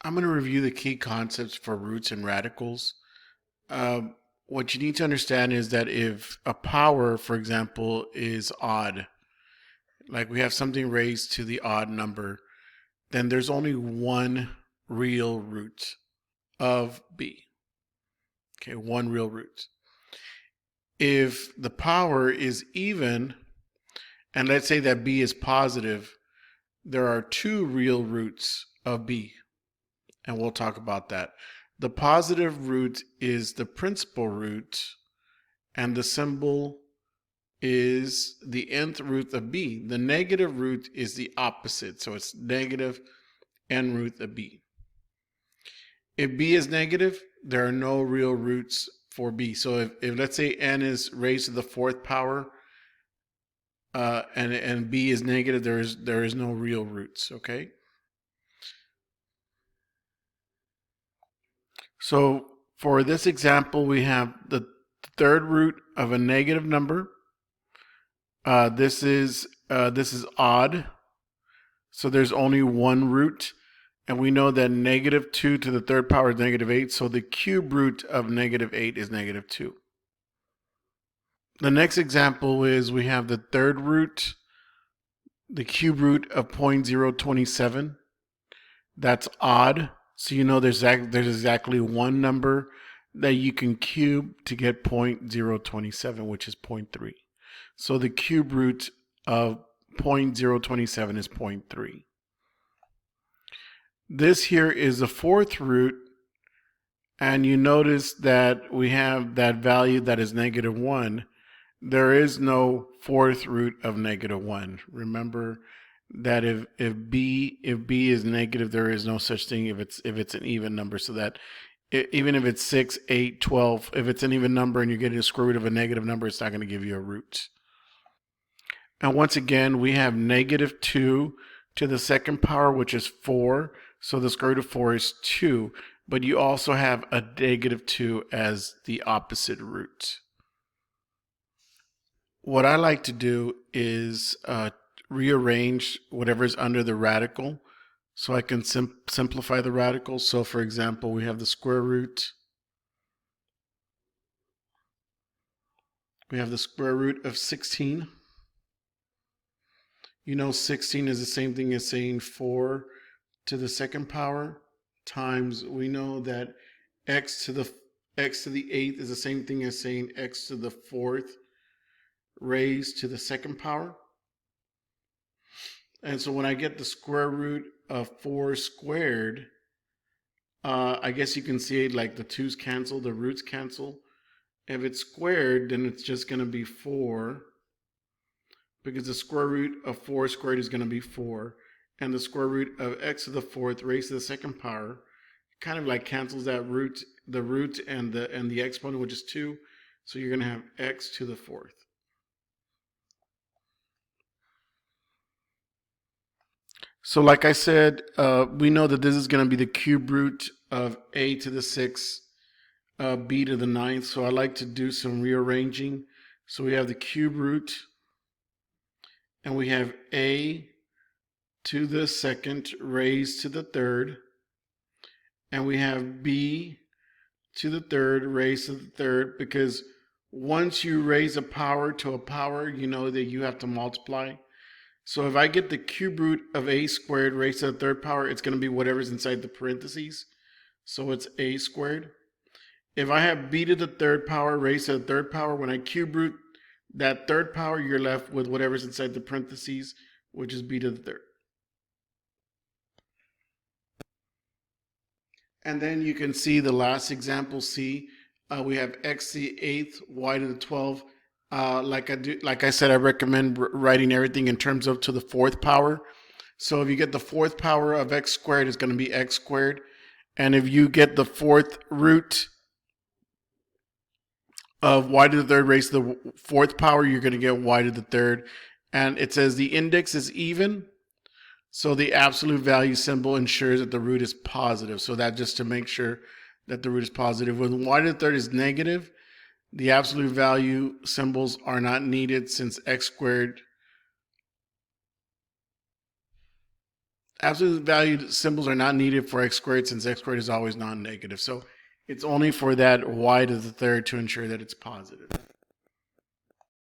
I'm going to review the key concepts for roots and radicals. What you need to understand is that if a power, for example, is odd, like we have something raised to the odd number, then there's only one real root of b. Okay, one real root. If the power is even, and let's say that b is positive, there are two real roots of b, and we'll talk about that. The positive root is the principal root, and the symbol is the nth root of b. The negative root is the opposite, so it's negative n root of b. If b is negative, there are no real roots for b. So if let's say n is raised to the fourth power, and b is negative, there is no real roots. Okay. So for this example, we have the third root of a negative number. This is odd, so there's only one root, and we know that negative 2 to the third power is negative 8, so the cube root of negative 8 is negative 2. The next example is we have the third root, the cube root of 0.027. That's odd, so you know there's exactly one number that you can cube to get 0.027, which is 0.3. So the cube root of 0.027 is 0.3. This here is the fourth root, and you notice that we have that value that is negative 1. There is no fourth root of negative 1. Remember that if b is negative, there is no such thing if it's an even number, so that even if it's 6, 8, 12, if it's an even number and you're getting a square root of a negative number, it's not going to give you a root. And once again, we have negative 2 to the second power, which is 4. So the square root of 4 is 2. But you also have a negative 2 as the opposite root. What I like to do is rearrange whatever's under the radical so I can simplify the radical. So for example, we have the square root. We have the square root of 16. You know 16 is the same thing as saying 4 to the second power times, we know that x to the 8th is the same thing as saying x to the 4th raised to the second power. And so when I get the square root of 4 squared, I guess you can see it like the 2's cancel, the roots cancel. If it's squared, then it's just going to be 4, because the square root of 4 squared is going to be 4. And the square root of x to the 4th raised to the second power kind of like cancels that root, the root and the exponent, which is 2. So you're going to have x to the 4th. So like I said, we know that this is going to be the cube root of a to the 6th, b to the 9th. So I like to do some rearranging. So we have the cube root, and we have a to the 2nd raised to the 3rd, and we have b to the 3rd raised to the 3rd, because once you raise a power to a power, you know that you have to multiply. So if I get the cube root of a squared raised to the 3rd power, it's going to be whatever's inside the parentheses. So it's a squared. If I have b to the 3rd power raised to the 3rd power, when I cube root that 3rd power, you're left with whatever's inside the parentheses, which is b to the 3rd. And then you can see the last example, C. We have x to the 8th, y to the 12th. Like I said, I recommend writing everything in terms of to the 4th power. So if you get the 4th power of x squared, it's going to be x squared. And if you get the 4th root of y to the 3rd raised to the 4th power, you're going to get y to the 3rd. And it says the index is even. So the absolute value symbol ensures that the root is positive. So that just to make sure that the root is positive. When y to the 3rd is negative, the absolute value symbols are not needed, since x squared absolute value symbols are not needed for x squared since x squared is always non-negative. So it's only for that y to the third to ensure that it's positive.